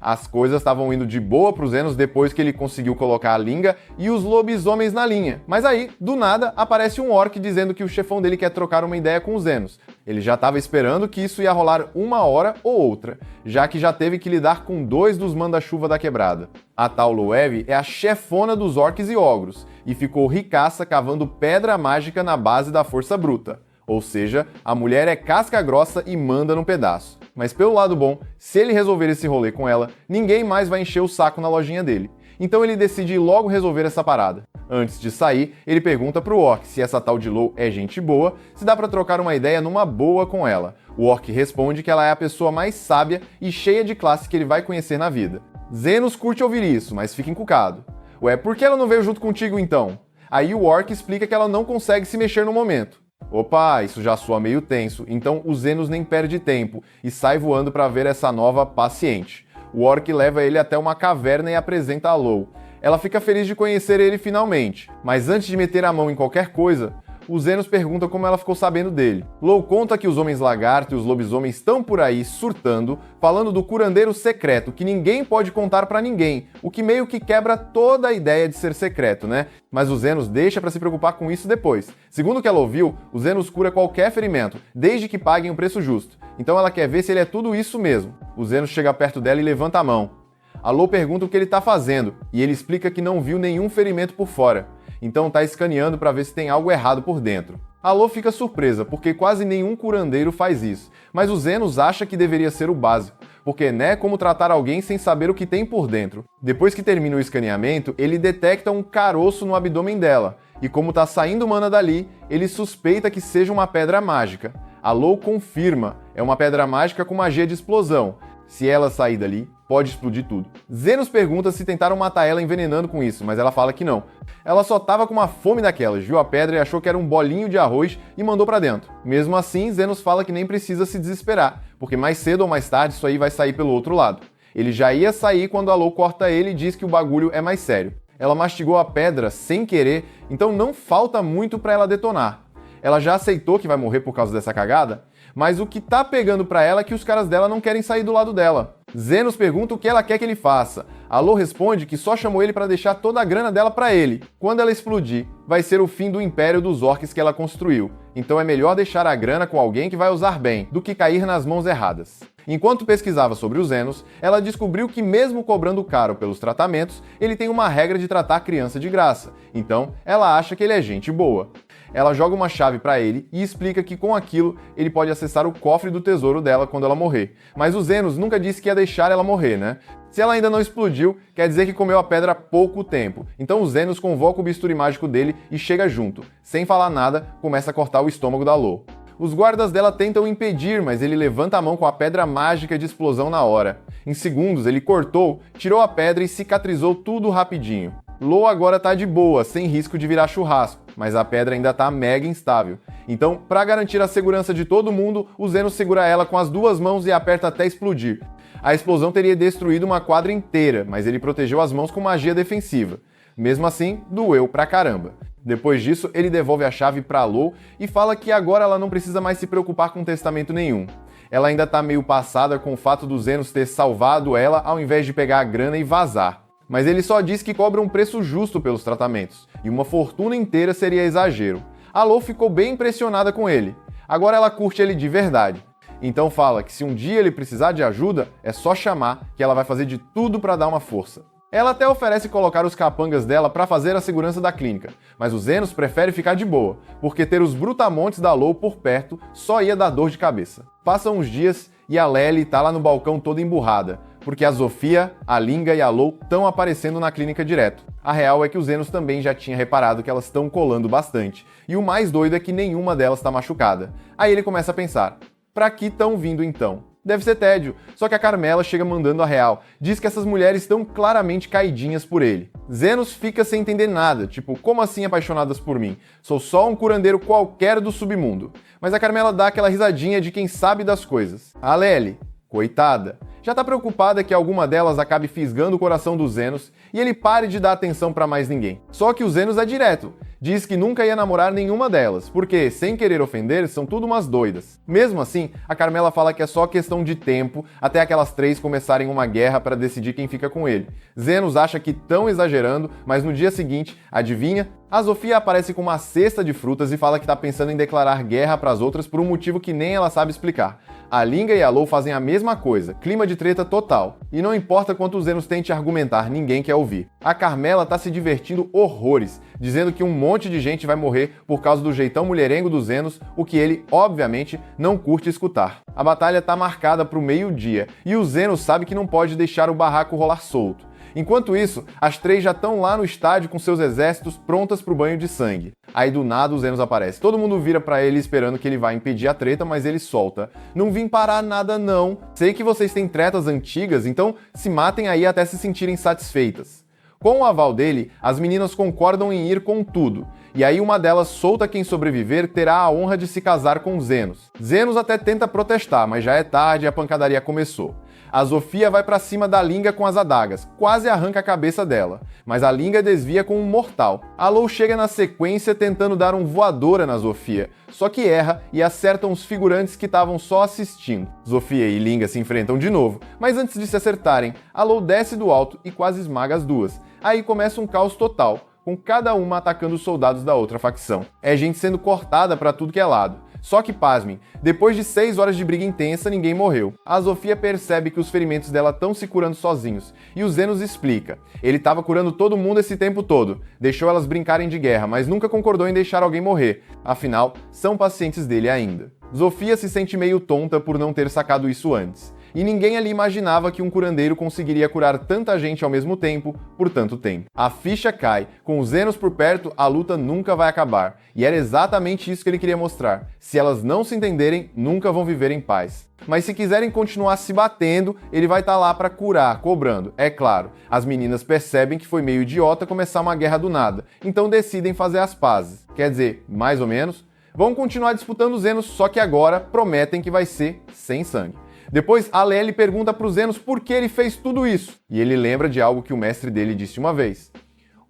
As coisas estavam indo de boa pro Zenos depois que ele conseguiu colocar a Linga e os lobisomens na linha. Mas aí, do nada, aparece um orc dizendo que o chefão dele quer trocar uma ideia com o Zenos. Ele já estava esperando que isso ia rolar uma hora ou outra, já que já teve que lidar com 2 dos manda-chuva da quebrada. A tal Loewe é a chefona dos orcs e ogros, e ficou ricaça cavando pedra mágica na base da força bruta. Ou seja, a mulher é casca grossa e manda num pedaço. Mas pelo lado bom, se ele resolver esse rolê com ela, ninguém mais vai encher o saco na lojinha dele. Então ele decide logo resolver essa parada. Antes de sair, ele pergunta pro orc se essa tal de Lo é gente boa, se dá pra trocar uma ideia numa boa com ela. O orc responde que ela é a pessoa mais sábia e cheia de classe que ele vai conhecer na vida. Zenos curte ouvir isso, mas fica encucado. Ué, por que ela não veio junto contigo então? Aí o orc explica que ela não consegue se mexer no momento. Opa, isso já soa meio tenso, então o Zenos nem perde tempo e sai voando para ver essa nova paciente. O orc leva ele até uma caverna e apresenta a Lo. Ela fica feliz de conhecer ele finalmente, mas antes de meter a mão em qualquer coisa, o Zenos pergunta como ela ficou sabendo dele. Lo conta que os homens lagarto e os lobisomens estão por aí surtando, falando do curandeiro secreto que ninguém pode contar pra ninguém, o que meio que quebra toda a ideia de ser secreto, né? Mas o Zenos deixa pra se preocupar com isso depois. Segundo o que ela ouviu, o Zenos cura qualquer ferimento, desde que paguem um preço justo. Então ela quer ver se ele é tudo isso mesmo. O Zenos chega perto dela e levanta a mão. A Lo pergunta o que ele tá fazendo, e ele explica que não viu nenhum ferimento por fora. Então tá escaneando para ver se tem algo errado por dentro. A Lo fica surpresa, porque quase nenhum curandeiro faz isso, mas o Zenos acha que deveria ser o básico, porque né, como tratar alguém sem saber o que tem por dentro. Depois que termina o escaneamento, ele detecta um caroço no abdômen dela, e como tá saindo mana dali, ele suspeita que seja uma pedra mágica. A Lo confirma, é uma pedra mágica com magia de explosão. Se ela sair dali, pode explodir tudo. Zenos pergunta se tentaram matar ela envenenando com isso, mas ela fala que não. Ela só tava com uma fome daquelas, viu a pedra e achou que era um bolinho de arroz e mandou pra dentro. Mesmo assim, Zenos fala que nem precisa se desesperar, porque mais cedo ou mais tarde isso aí vai sair pelo outro lado. Ele já ia sair quando a Lo corta ele e diz que o bagulho é mais sério. Ela mastigou a pedra sem querer, então não falta muito pra ela detonar. Ela já aceitou que vai morrer por causa dessa cagada, mas o que tá pegando pra ela é que os caras dela não querem sair do lado dela. Zenos pergunta o que ela quer que ele faça. A Lo responde que só chamou ele pra deixar toda a grana dela pra ele. Quando ela explodir, vai ser o fim do império dos orcs que ela construiu. Então é melhor deixar a grana com alguém que vai usar bem, do que cair nas mãos erradas. Enquanto pesquisava sobre os Zenos, ela descobriu que mesmo cobrando caro pelos tratamentos, ele tem uma regra de tratar a criança de graça. Então, ela acha que ele é gente boa. Ela joga uma chave pra ele e explica que com aquilo ele pode acessar o cofre do tesouro dela quando ela morrer. Mas o Zenos nunca disse que ia deixar ela morrer, né? Se ela ainda não explodiu, quer dizer que comeu a pedra há pouco tempo. Então o Zenos convoca o bisturi mágico dele e chega junto. Sem falar nada, começa a cortar o estômago da Lo. Os guardas dela tentam impedir, mas ele levanta a mão com a pedra mágica de explosão na hora. Em segundos, ele cortou, tirou a pedra e cicatrizou tudo rapidinho. Lo agora tá de boa, sem risco de virar churrasco, mas a pedra ainda tá mega instável. Então, para garantir a segurança de todo mundo, o Zenos segura ela com as 2 mãos e aperta até explodir. A explosão teria destruído uma quadra inteira, mas ele protegeu as mãos com magia defensiva. Mesmo assim, doeu pra caramba. Depois disso, ele devolve a chave pra Lo e fala que agora ela não precisa mais se preocupar com testamento nenhum. Ela ainda tá meio passada com o fato do Zenos ter salvado ela ao invés de pegar a grana e vazar. Mas ele só diz que cobra um preço justo pelos tratamentos, e uma fortuna inteira seria exagero. A Lo ficou bem impressionada com ele. Agora ela curte ele de verdade. Então fala que se um dia ele precisar de ajuda, é só chamar que ela vai fazer de tudo para dar uma força. Ela até oferece colocar os capangas dela para fazer a segurança da clínica, mas o Zenos prefere ficar de boa, porque ter os brutamontes da Lo por perto só ia dar dor de cabeça. Passam uns dias e a Lely tá lá no balcão toda emburrada, porque a Zofia, a Linga e a Lo estão aparecendo na clínica direto. A real é que o Zenos também já tinha reparado que elas estão colando bastante, e o mais doido é que nenhuma delas está machucada. Aí ele começa a pensar, pra que estão vindo então? Deve ser tédio, só que a Carmela chega mandando a real, diz que essas mulheres estão claramente caidinhas por ele. Zenos fica sem entender nada, tipo, como assim apaixonadas por mim? Sou só um curandeiro qualquer do submundo. Mas a Carmela dá aquela risadinha de quem sabe das coisas. A Lely, Coitada. Já tá preocupada que alguma delas acabe fisgando o coração do Zenos e ele pare de dar atenção pra mais ninguém. Só que o Zenos é direto. Diz que nunca ia namorar nenhuma delas, porque, sem querer ofender, são tudo umas doidas. Mesmo assim, a Carmela fala que é só questão de tempo até aquelas três começarem uma guerra para decidir quem fica com ele. Zenos acha que estão exagerando, mas no dia seguinte, adivinha? A Zofia aparece com uma cesta de frutas e fala que tá pensando em declarar guerra para as outras por um motivo que nem ela sabe explicar. A Linga e a Lou fazem a mesma coisa, clima de treta total. E não importa quanto o Zenos tente argumentar, ninguém quer ouvir. A Carmela tá se divertindo horrores, dizendo que um monte de gente vai morrer por causa do jeitão mulherengo do Zenos, o que ele, obviamente, não curte escutar. A batalha tá marcada pro meio-dia, e o Zenos sabe que não pode deixar o barraco rolar solto. Enquanto isso, as três já estão lá no estádio com seus exércitos prontas pro banho de sangue. Aí do nada o Zenos aparece. Todo mundo vira pra ele esperando que ele vá impedir a treta, mas ele solta: "Não vim parar nada não. Sei que vocês têm tretas antigas, então se matem aí até se sentirem satisfeitas." Com o aval dele, as meninas concordam em ir com tudo. E aí uma delas solta quem sobreviver terá a honra de se casar com Zenos. Zenos até tenta protestar, mas já é tarde e a pancadaria começou. A Zofia vai pra cima da Linga com as adagas, quase arranca a cabeça dela, mas a Linga desvia com um mortal. A Lou chega na sequência tentando dar um voadora na Zofia, só que erra e acerta uns figurantes que estavam só assistindo. Zofia e Linga se enfrentam de novo, mas antes de se acertarem, a Lou desce do alto e quase esmaga as duas. Aí começa um caos total, com cada uma atacando os soldados da outra facção. É gente sendo cortada pra tudo que é lado. Só que, pasmem, depois de 6 horas de briga intensa, ninguém morreu. A Zofia percebe que os ferimentos dela estão se curando sozinhos, e o Zenos explica. Ele estava curando todo mundo esse tempo todo, deixou elas brincarem de guerra, mas nunca concordou em deixar alguém morrer. Afinal, são pacientes dele ainda. Zofia se sente meio tonta por não ter sacado isso antes. E ninguém ali imaginava que um curandeiro conseguiria curar tanta gente ao mesmo tempo, por tanto tempo. A ficha cai. Com os Zenos por perto, a luta nunca vai acabar. E era exatamente isso que ele queria mostrar. Se elas não se entenderem, nunca vão viver em paz. Mas se quiserem continuar se batendo, ele vai estar lá para curar, cobrando. É claro, as meninas percebem que foi meio idiota começar uma guerra do nada, então decidem fazer as pazes. Quer dizer, mais ou menos. Vão continuar disputando os Zenos, só que agora prometem que vai ser sem sangue. Depois, a Lely pergunta pro Zenos por que ele fez tudo isso. E ele lembra de algo que o mestre dele disse uma vez.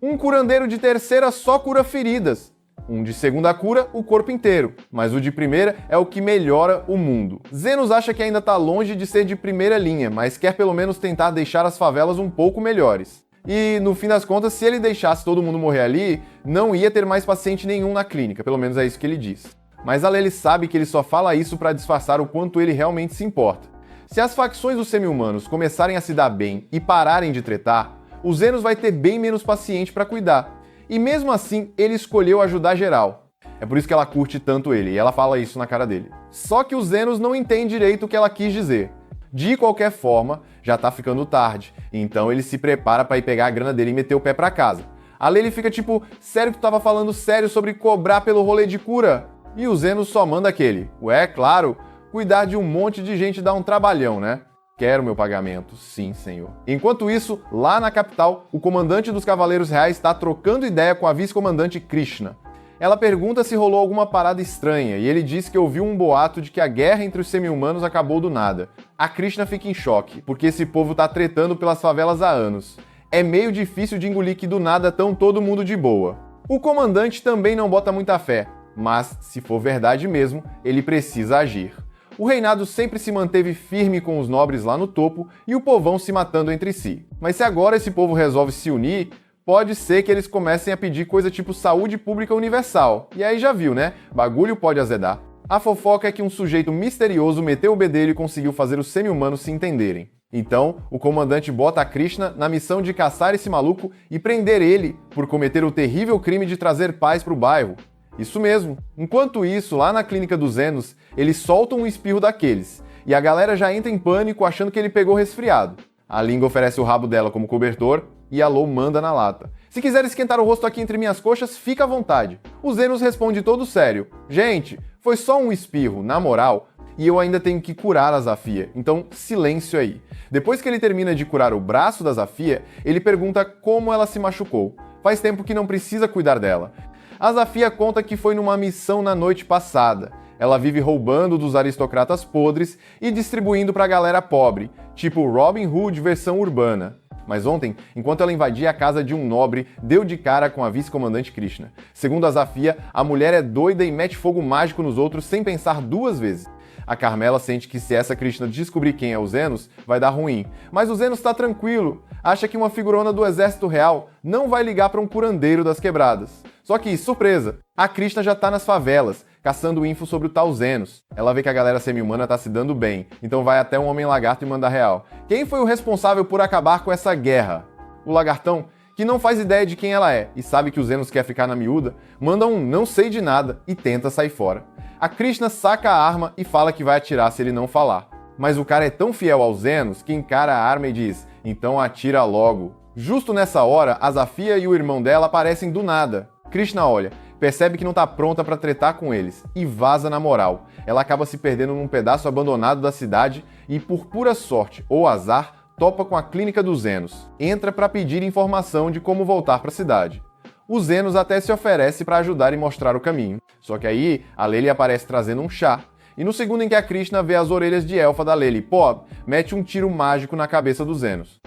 Um curandeiro de terceira só cura feridas. Um de segunda cura o corpo inteiro. Mas o de primeira é o que melhora o mundo. Zenos acha que ainda tá longe de ser de primeira linha, mas quer pelo menos tentar deixar as favelas um pouco melhores. E, no fim das contas, se ele deixasse todo mundo morrer ali, não ia ter mais paciente nenhum na clínica. Pelo menos é isso que ele diz. Mas a Lely sabe que ele só fala isso para disfarçar o quanto ele realmente se importa. Se as facções dos semi-humanos começarem a se dar bem e pararem de tretar, o Zenos vai ter bem menos paciente para cuidar. E mesmo assim, ele escolheu ajudar geral. É por isso que ela curte tanto ele, e ela fala isso na cara dele. Só que o Zenos não entende direito o que ela quis dizer. De qualquer forma, já tá ficando tarde, então ele se prepara para ir pegar a grana dele e meter o pé pra casa. A Lely fica tipo, sério que tu tava falando sério sobre cobrar pelo rolê de cura? E o Zenos só manda aquele, ué, claro, cuidar de um monte de gente dá um trabalhão, né? Quero meu pagamento, sim, senhor. Enquanto isso, lá na capital, o comandante dos Cavaleiros Reais está trocando ideia com a vice-comandante Krishna. Ela pergunta se rolou alguma parada estranha, e ele diz que ouviu um boato de que a guerra entre os semi-humanos acabou do nada. A Krishna fica em choque, porque esse povo tá tretando pelas favelas há anos. É meio difícil de engolir que do nada tão todo mundo de boa. O comandante também não bota muita fé, mas, se for verdade mesmo, ele precisa agir. O reinado sempre se manteve firme com os nobres lá no topo e o povão se matando entre si. Mas se agora esse povo resolve se unir, pode ser que eles comecem a pedir coisa tipo saúde pública universal. E aí já viu, né? Bagulho pode azedar. A fofoca é que um sujeito misterioso meteu o bedelho e conseguiu fazer os semi-humanos se entenderem. Então, o comandante bota a Krishna na missão de caçar esse maluco e prender ele por cometer o terrível crime de trazer paz pro bairro. Isso mesmo. Enquanto isso, lá na clínica dos Zenos, eles soltam um espirro daqueles, e a galera já entra em pânico achando que ele pegou resfriado. A Linga oferece o rabo dela como cobertor, e a Lou manda na lata. Se quiser esquentar o rosto aqui entre minhas coxas, fica à vontade. O Zenos responde todo sério. Gente, foi só um espirro, na moral, e eu ainda tenho que curar a Zafia, então silêncio aí. Depois que ele termina de curar o braço da Zafia, ele pergunta como ela se machucou. Faz tempo que não precisa cuidar dela. A Zafia conta que foi numa missão na noite passada. Ela vive roubando dos aristocratas podres e distribuindo pra galera pobre, tipo Robin Hood versão urbana. Mas ontem, enquanto ela invadia a casa de um nobre, deu de cara com a vice-comandante Krishna. Segundo a Zafia, a mulher é doida e mete fogo mágico nos outros sem pensar duas vezes. A Carmela sente que se essa Krishna descobrir quem é o Zenos, vai dar ruim. Mas o Zenos tá tranquilo, acha que uma figurona do exército real não vai ligar para um curandeiro das quebradas. Só que, surpresa, a Krishna já tá nas favelas, caçando info sobre o tal Zenos. Ela vê que a galera semi-humana tá se dando bem, então vai até um Homem-Lagarto e manda real. Quem foi o responsável por acabar com essa guerra? O Lagartão, que não faz ideia de quem ela é e sabe que o Zenos quer ficar na miúda, manda um não sei de nada e tenta sair fora. A Krishna saca a arma e fala que vai atirar se ele não falar. Mas o cara é tão fiel ao Zenos que encara a arma e diz, então atira logo. Justo nessa hora, a Zafia e o irmão dela aparecem do nada. Krishna olha, percebe que não tá pronta pra tretar com eles e vaza na moral. Ela acaba se perdendo num pedaço abandonado da cidade e, por pura sorte ou azar, topa com a clínica do Zenos. Entra pra pedir informação de como voltar pra cidade. O Zenos até se oferece para ajudar e mostrar o caminho. Só que aí, a Lely aparece trazendo um chá. E no segundo em que a Krishna vê as orelhas de elfa da Lely pô, mete um tiro mágico na cabeça do Zenos.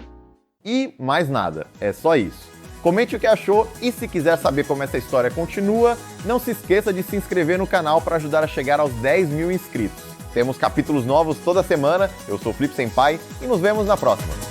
E mais nada, é só isso. Comente o que achou e se quiser saber como essa história continua, não se esqueça de se inscrever no canal para ajudar a chegar aos 10 mil inscritos. Temos capítulos novos toda semana, eu sou o Flip Senpai e nos vemos na próxima.